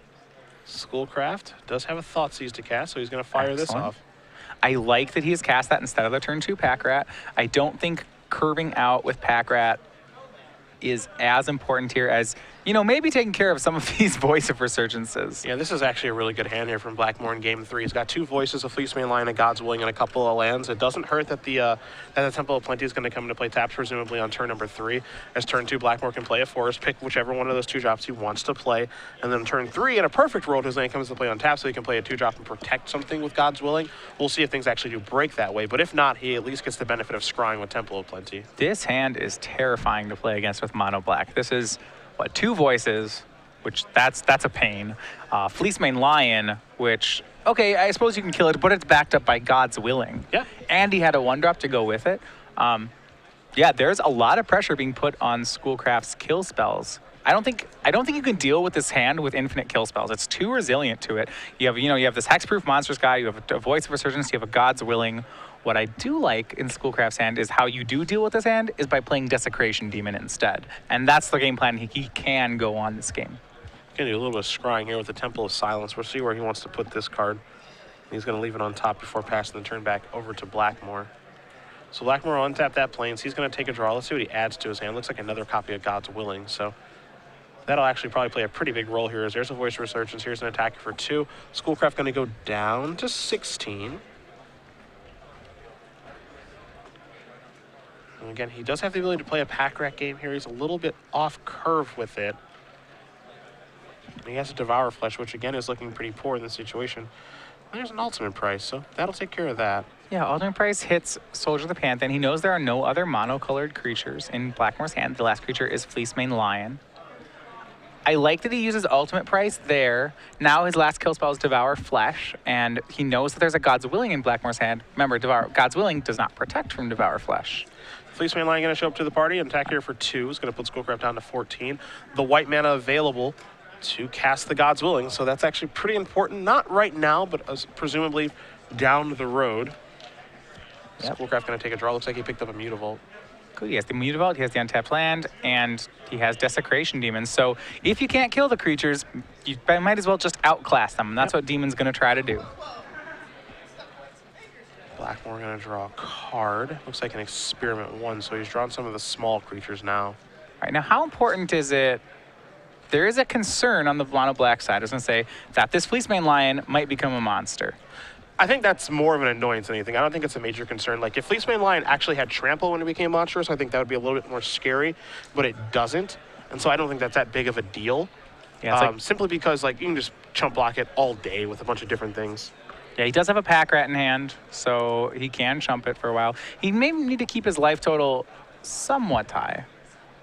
Schoolcraft does have a Thoughtseize to cast, so he's going to fire this off. I like that he has cast that instead of the turn 2 Pack Rat. I don't think curving out with Pack Rat is as important here as, you know, maybe taking care of some of these Voice of Resurgences. Yeah, this is actually a really good hand here from Blackmor in game 3. He's got 2 Voices, a Fleecemane Lion, a God's Willing, and a couple of lands. It doesn't hurt that the Temple of Plenty is going to come into play taps, presumably on turn number 3. As turn 2, Blackmor can play a Forest, pick whichever one of those 2 drops he wants to play. And then turn 3, in a perfect world, his land comes to play on tap, so he can play a 2-drop and protect something with God's Willing. We'll see if things actually do break that way, but if not, he at least gets the benefit of scrying with Temple of Plenty. This hand is terrifying to play against with mono black. This is, what, 2 Voices, which that's a pain. Fleecemane Lion, which, okay, I suppose you can kill it, but it's backed up by God's Willing. Yeah. And he had a 1-drop to go with it. Yeah, there's a lot of pressure being put on Schoolcraft's kill spells. I don't think you can deal with this hand with infinite kill spells. It's too resilient to it. You have this hexproof monsters guy, you have a Voice of Resurgence, you have a God's Willing. What I do like in Schoolcraft's hand is how you do deal with this hand is by playing Desecration Demon instead. And that's the game plan he can go on this game. Gonna do a little bit of scrying here with the Temple of Silence. We'll see where he wants to put this card. He's gonna leave it on top before passing the turn back over to Blackmor. So Blackmor will untap that Plains. He's gonna take a draw. Let's see what he adds to his hand. Looks like another copy of God's Willing. So that'll actually probably play a pretty big role here. As there's a Voice of Resurgence. Here's an attacker for 2. Schoolcraft gonna go down to 16. And again, he does have the ability to play a pack rat game here. He's a little bit off curve with it. And he has a Devour Flesh, which again is looking pretty poor in this situation. And there's an Ultimate Price, so that'll take care of that. Yeah, Ultimate Price hits Soldier of the Pantheon. He knows there are no other mono-colored creatures in Blackmor's hand. The last creature is Fleecemane Lion. I like that he uses Ultimate Price there. Now his last kill spell is Devour Flesh, and he knows that there's a God's Willing in Blackmor's hand. Remember, God's Willing does not protect from Devour Flesh. Fleecemane Lion going to show up to the party and attack here for 2. Is going to put Schoolcraft down to 14. The white mana available to cast the God's Willing, so that's actually pretty important. Not right now, but presumably down the road. Yep. Schoolcraft going to take a draw. Looks like he picked up a Mutavault. Good. He has the Mutavault, he has the untapped land, and he has Desecration Demons. So if you can't kill the creatures, you might as well just outclass them. And that's what Demon's going to try to do. Blackmor going to draw a card. Looks like an Experiment 1, so he's drawn some of the small creatures now. All right, now how important is it? There is a concern on the mono black side. I was going to say that this Fleecemane Lion might become a monster. I think that's more of an annoyance than anything. I don't think it's a major concern. Like, if Fleecemane Lion actually had Trample when it became monstrous, I think that would be a little bit more scary, but it doesn't. And so I don't think that's that big of a deal. Yeah, simply because, like, you can just chump block it all day with a bunch of different things. Yeah, he does have a pack rat in hand, so he can chump it for a while. He may need to keep his life total somewhat high.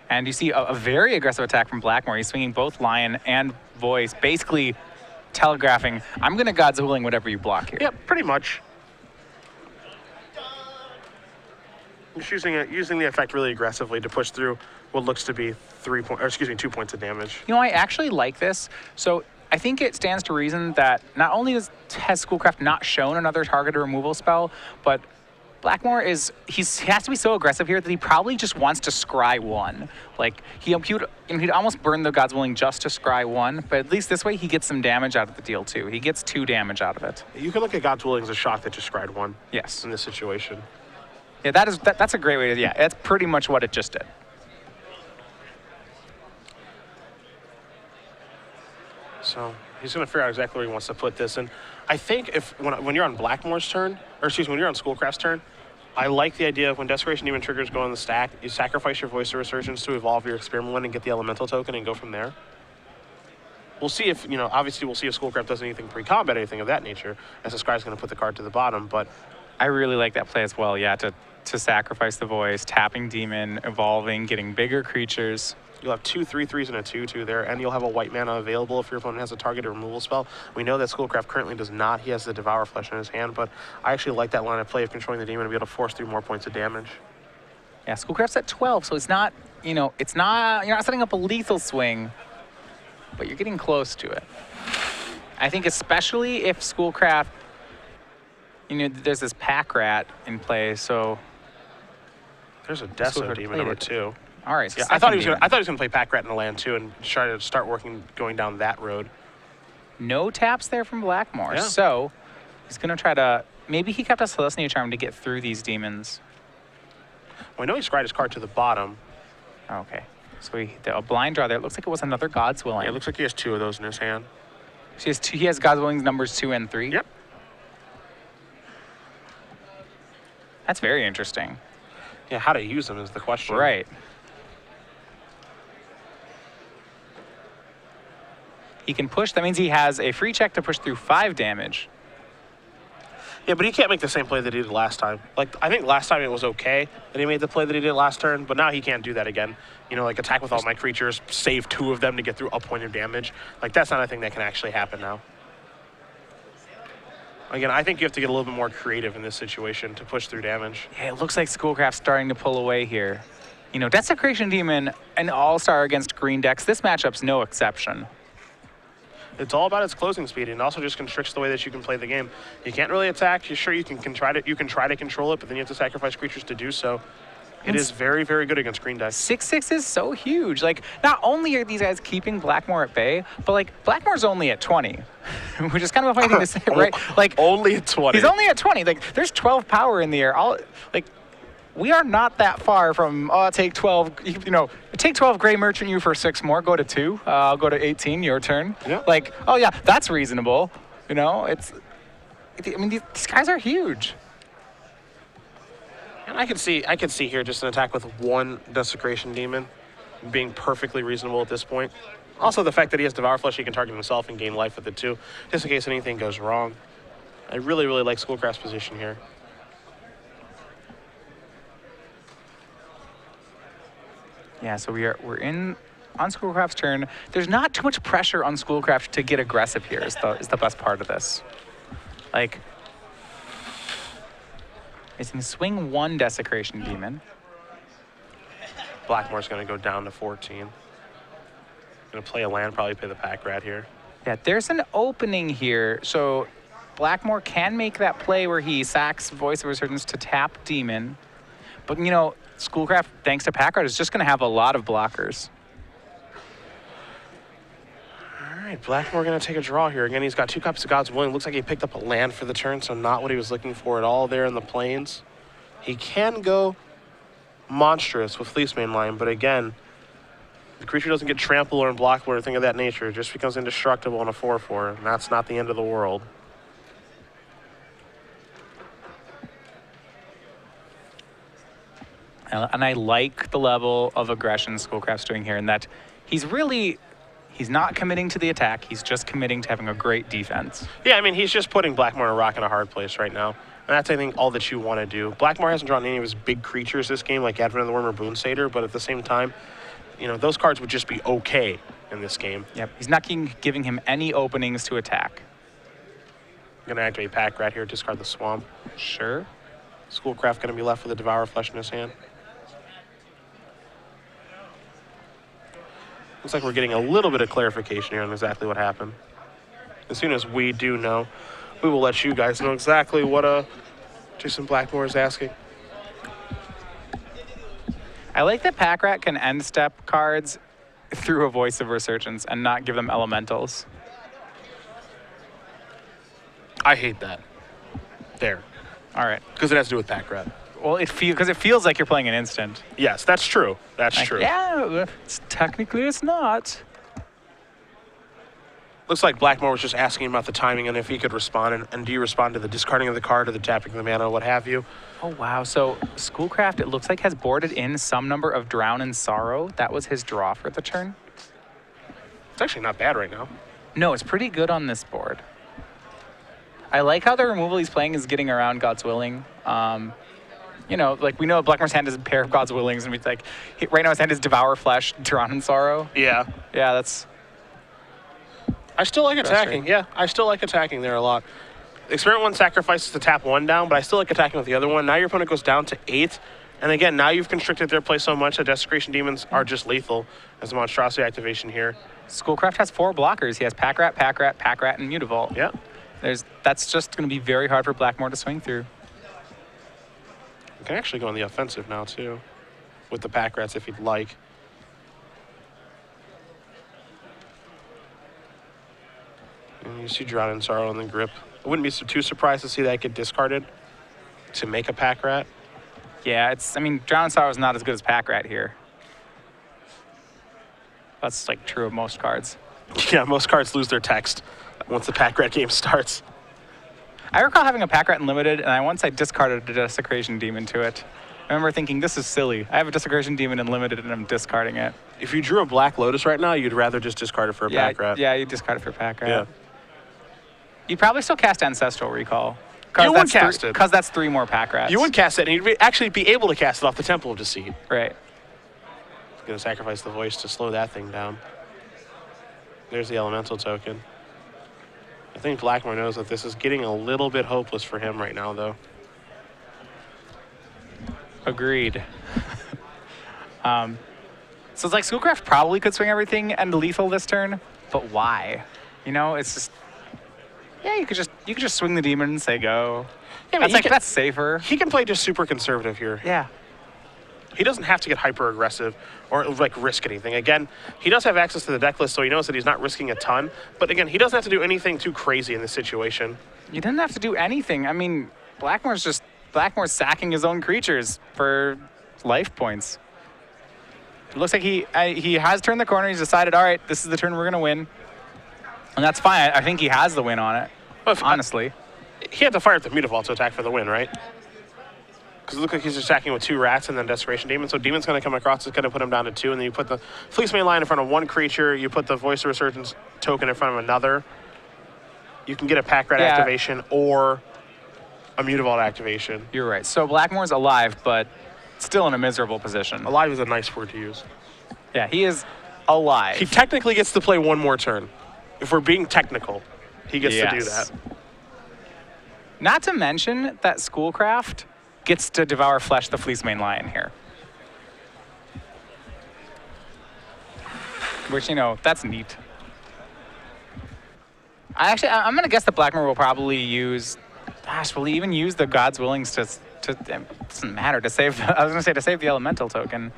And you see a very aggressive attack from Blackmor. He's swinging both Lion and Voice, basically telegraphing, I'm going to Godzilling whatever you block here. Yep, pretty much. Just using the effect really aggressively to push through what looks to be 2 points of damage. You know, I actually like this. So I think it stands to reason that not only has Schoolcraft not shown another targeted removal spell, but Blackmor he has to be so aggressive here that he probably just wants to scry 1. Like he'd almost burn the Godswilling just to scry 1, but at least this way he gets some damage out of the deal too. He gets 2 damage out of it. You can look at Godswilling as a shock that just scried 1. Yes. In this situation. Yeah, that's a great way to, yeah, that's pretty much what it just did. So he's going to figure out exactly where he wants to put this. And I think when you're on Blackmor's turn, when you're on Schoolcraft's turn, I like the idea of when Desecration Demon triggers go on the stack, you sacrifice your Voice of Resurgence to evolve your Experiment one and get the Elemental token and go from there. We'll see if, obviously we'll see if Schoolcraft does anything pre-combat, anything of that nature, as the Scry's going to put the card to the bottom, but... I really like that play as well, yeah, to sacrifice the Voice, tapping Demon, evolving, getting bigger creatures. You'll have 2 3/3s and a 2/2 there, and you'll have a white mana available if your opponent has a targeted removal spell. We know that Schoolcraft currently does not. He has the Devour Flesh in his hand, but I actually like that line of play of controlling the demon to be able to force through more points of damage. Yeah, Schoolcraft's at 12, so it's not, you're not setting up a lethal swing, but you're getting close to it. I think especially if Schoolcraft, there's this pack rat in play, so... There's a Deso Demon number 2. All right. So yeah, I thought he was going to play Pack Rat in the land too, and try to start going down that road. No taps there from Blackmor, yeah. So he's going to try to. Maybe he kept a Celestia Charm to get through these demons. Well, I know he scried his card to the bottom. Okay, so a blind draw there. It looks like it was another God's Willing. Yeah, it looks like he has 2 of those in his hand. So he has God's Willings numbers 2 and 3. Yep. That's very interesting. Yeah, how to use them is the question. Right. He can push. That means he has a free check to push through 5 damage. Yeah, but he can't make the same play that he did last time. Like, I think last time it was okay that he made the play that he did last turn, but now he can't do that again. Like attack with all my creatures, save 2 of them to get through a point of damage. Like, that's not a thing that can actually happen now. Again, I think you have to get a little bit more creative in this situation to push through damage. Yeah, it looks like Schoolcraft's starting to pull away here. Desecration Demon, an all-star against green decks. This matchup's no exception. It's all about its closing speed, and also just constricts the way that you can play the game. You can't really attack. Sure, you can try to control it, but then you have to sacrifice creatures to do so. It is very, very good against green decks. 6/6 is so huge. Like, not only are these guys keeping Blackmor at bay, but like Blackmor's only at 20, which is kind of a funny thing to say, right? Like only at 20. He's only at 20. Like, there's 12 power in the air. We are not that far from take 12. Take 12 Gray Merchant you for 6 more. Go to 2. I'll go to 18. Your turn. Yeah. Like, oh yeah, that's reasonable. These guys are huge. And I can see here just an attack with 1 Desecration Demon being perfectly reasonable at this point. Also, the fact that he has Devour Flesh, he can target himself and gain life with it too, just in case anything goes wrong. I really, really like Schoolcraft's position here. Yeah, so we're on Schoolcraft's turn. There's not too much pressure on Schoolcraft to get aggressive here. Is the best part of this. Like, he's going to swing 1 Desecration Demon. Blackmor's going to go down to 14. Going to play a land, probably play the Pack Rat here. Yeah, there's an opening here. So Blackmor can make that play where he sacks Voice of Resurgence to tap Demon. But, Schoolcraft, thanks to Pack Rat, is just going to have a lot of blockers. All right, Blackmor going to take a draw here. Again, he's got 2 copies of God's Willing. Looks like he picked up a land for the turn, so not what he was looking for at all there in the plains. He can go Monstrous with Fleecemane Line, but again, the creature doesn't get trampled or unblockable or anything of that nature. It just becomes indestructible in a 4/4, and that's not the end of the world. And I like the level of aggression Schoolcraft's doing here, in that he's really, He's not committing to the attack. He's just committing to having a great defense. Yeah, I mean, he's just putting Blackmor in a rock in a hard place right now. And that's, I think, all that you want to do. Blackmor hasn't drawn any of his big creatures this game, like Advent of the Worm or Boon Satyr, but at the same time, you know, those cards would just be okay in this game. Yep, he's not giving him any openings to attack. I'm going to activate Pack Rat here, discard the Swamp. Sure. Schoolcraft going to be left with a Devour Flesh in his hand. Looks like we're getting a little bit of clarification here on exactly what happened. As soon as we do know, we will let you guys know exactly what Jason Blackmor is asking. I like that Pack Rat can end step cards through a Voice of Resurgence and not give them elementals. I hate that. There. All right. Because it has to do with Pack Rat. Well, because it feels like you're playing an instant. Yes, that's true. That's Like, true. Yeah, technically it's not. Looks like Blackmor was just asking about the timing and if he could respond. And do you respond to the discarding of the card or the tapping of the mana, what have you? Oh, wow. So Schoolcraft, it looks like, has boarded in some number of Drown in Sorrow. That was his draw for the turn. It's actually not bad right now. No, it's pretty good on this board. I like how the removal he's playing is getting around God's Willing. You know, like we know Blackmor's hand is a pair of God's Willings, and it's like, right now his hand is Devour Flesh, Drown in Sorrow. Yeah. Yeah, that's... I still like attacking. Yeah, I still like attacking there a lot. Experiment 1 sacrifices to tap 1 down, but I still like attacking with the other one. Now your opponent goes down to 8. And again, now you've constricted their play so much that Desecration Demons are just lethal as a monstrosity activation here. Schoolcraft has 4 blockers. He has Pack Rat, Pack Rat, Pack Rat, and Mutavault. Yeah. That's just going to be very hard for Blackmor to swing through. You can actually go on the offensive now, too, with the Pack Rats if you'd like. And you see Drown in Sorrow in the grip. I wouldn't be too surprised to see that get discarded to make a Pack Rat. Yeah, I mean, Drown in Sorrow is not as good as Pack Rat here. That's, like, true of most cards. Yeah, most cards lose their text once the Pack Rat game starts. I recall having a Pack Rat in Limited, and once I discarded a Desecration Demon to it. I remember thinking, this is silly. I have a Desecration Demon in Limited, and I'm discarding it. If you drew a Black Lotus right now, you'd rather just discard it for a Pack Rat. Yeah, you discard it for Pack Rat. Yeah. You'd probably still cast Ancestral Recall. You would cast it. Because that's 3 more Pack Rats. You would cast it, and you'd actually be able to cast it off the Temple of Deceit. Right. Going to sacrifice the Voice to slow that thing down. There's the Elemental token. I think Blackmor knows that this is getting a little bit hopeless for him right now, though. Agreed. So it's like Schoolcraft probably could swing everything and lethal this turn, but why? You know, it's just... Yeah, you could just swing the demon and say go. Yeah, I mean, that's safer. He can play just super conservative here. Yeah. He doesn't have to get hyper aggressive or like risk anything. Again, he does have access to the deck list, so he knows that he's not risking a ton. But again, he doesn't have to do anything too crazy in this situation. You didn't have to do anything. I mean, Blackmor's sacking his own creatures for life points. It looks like he has turned the corner. He's decided, all right, this is the turn we're going to win. And that's fine. I think he has the win on it, honestly. He had to fire at the Mutavault to attack for the win, right? Because it looks like he's attacking with 2 rats and then Desecration Demon. So Demon's going to come across, it's going to put him down to 2, and then you put the Fleecemane line in front of 1 creature, you put the Voice of Resurgence token in front of another. You can get a Pack Rat activation or a Mutavault activation. You're right. So Blackmor's alive, but still in a miserable position. Alive is a nice word to use. Yeah, he is alive. He technically gets to play 1 more turn. If we're being technical, he gets to do that. Not to mention that Schoolcraft gets to Devour Flesh the Fleecemane Lion here. Which, you know, that's neat. I'm going to guess that Blackmor will probably use... Gosh, will he even use the God's Willings to it doesn't matter, to save... I was going to say to save the Elemental token,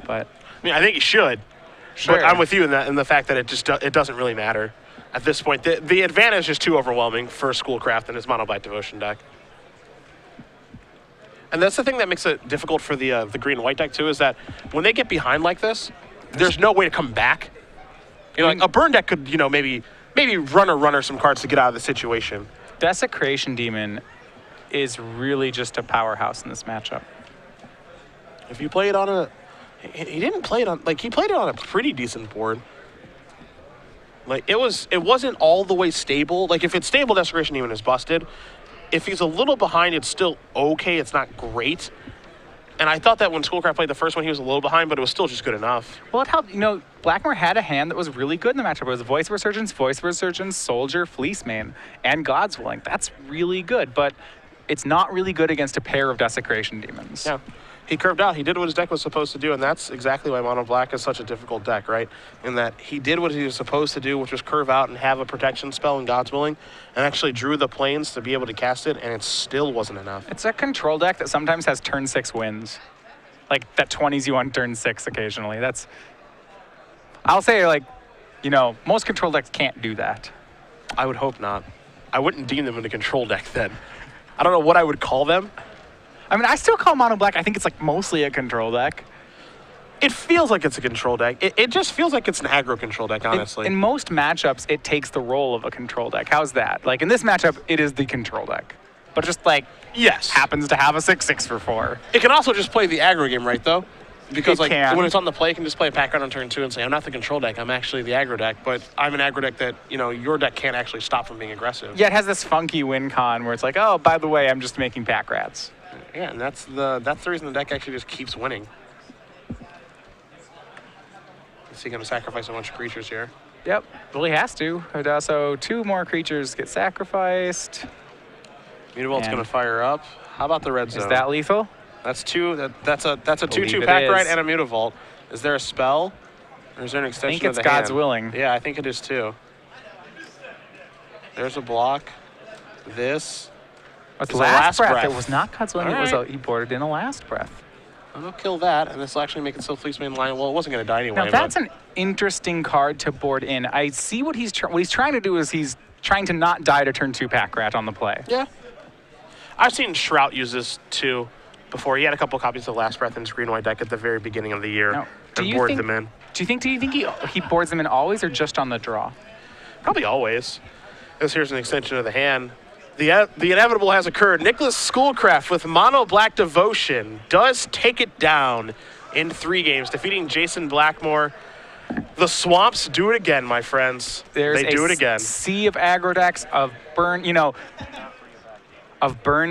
but... I mean, I think he should. Sure. But I'm with you in the fact that it doesn't really matter. At this point, the advantage is too overwhelming for Schoolcraft and his Mono Black Devotion deck. And that's the thing that makes it difficult for the green and white deck too, is that when they get behind like this, there's no way to come back. You know, like a burn deck could, you know, maybe runner some cards to get out of the situation. Desecration Demon is really just a powerhouse in this matchup. If you play it on he didn't play it on, like, he played it on a pretty decent board. Like, it wasn't all the way stable. Like, if it's stable, Desecration Demon is busted. If he's a little behind, it's still okay. It's not great. And I thought that when Schoolcraft played the first one, he was a little behind, but it was still just good enough. Well, it helped. Blackmor had a hand that was really good in the matchup. It was Voice of Resurgence, Soldier, Fleece Mane, and God's Willing. That's really good, but it's not really good against a pair of Desecration Demons. Yeah. He curved out. He did what his deck was supposed to do, and that's exactly why Mono Black is such a difficult deck, right? In that he did what he was supposed to do, which was curve out and have a protection spell in God's Willing, and actually drew the planes to be able to cast it, and it still wasn't enough. It's a control deck that sometimes has turn 6 wins. Like, that 20s you on turn 6 occasionally. I'll say, most control decks can't do that. I would hope not. I wouldn't deem them in a control deck then. I don't know what I would call them. I mean, I still call Mono Black, I think it's mostly a control deck. It feels like it's a control deck. It just feels like it's an aggro control deck, honestly. In most matchups, it takes the role of a control deck. How's that? Like, in this matchup, it is the control deck. But just, yes, happens to have a 6/6 for 4. It can also just play the aggro game, right, though? Because, It can. when it's on the play, it can just play a background on turn 2 and say, I'm not the control deck, I'm actually the aggro deck, but I'm an aggro deck that, your deck can't actually stop from being aggressive. Yeah, it has this funky win con where it's like, oh, by the way, I'm just making pack rats. Yeah, and that's the reason the deck actually just keeps winning. Is he going to sacrifice a bunch of creatures here? Yep, well, he has to. So 2 more creatures get sacrificed. Mutavolt's going to fire up. How about the red zone? Is that lethal? That's 2. That's a 2/2 it pack is. ride and a Mutavault. Is there a spell? Or is there an extension I think it's of the God's hand? Willing. Yeah, I think it is too. There's a block. This. It's It's a last last breath. breath. It was not God's Willing. All It was right. He boarded in a last breath. I'll kill that, and this will actually make it so Fleece Mane line. Well, it wasn't going to die anyway. Now, that's an interesting card to board in. I see what he's trying to do is he's trying to not die to turn 2 pack rat on the play. Yeah. I've seen Shrout use this too before. He had a couple copies of Last Breath in his green-white deck at the very beginning of the year Now, and boarded them in. Do you think he boards them in always or just on the draw? Probably always. Because here's an extension of the hand. The inevitable has occurred. Nicholas Schoolcraft with Mono Black Devotion does take it down in 3 games, defeating Jason Blackmor. The Swamps do it again, my friends. There's they do it again. Sea of aggro decks, of burn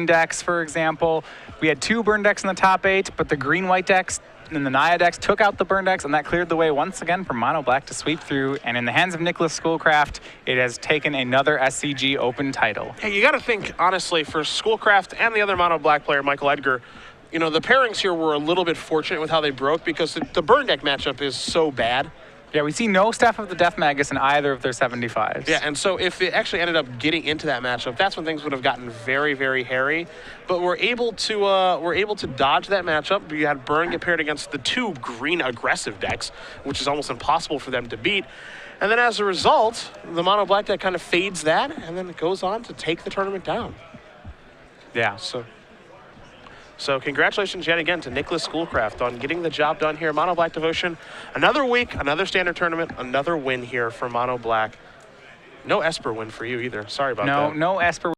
decks, for example. We had 2 burn decks in the top 8, but the green-white decks and the Naya decks took out the burn decks, and that cleared the way once again for Mono Black to sweep through. And in the hands of Nicholas Schoolcraft, it has taken another SCG Open title. Hey, you got to think, honestly, for Schoolcraft and the other Mono Black player, Michael Edgar, the pairings here were a little bit fortunate with how they broke because the burn deck matchup is so bad. Yeah, we see no Staff of the Death Magus in either of their 75s. Yeah, and so if it actually ended up getting into that matchup, that's when things would have gotten very, very hairy. But we're able to dodge that matchup. We had Burn get paired against the 2 green aggressive decks, which is almost impossible for them to beat. And then as a result, the Mono Black deck kind of fades that, and then it goes on to take the tournament down. Yeah. So congratulations yet again to Nicholas Schoolcraft on getting the job done here. Mono Black Devotion, another week, another standard tournament, another win here for Mono Black. No Esper win for you either. Sorry about that. No Esper.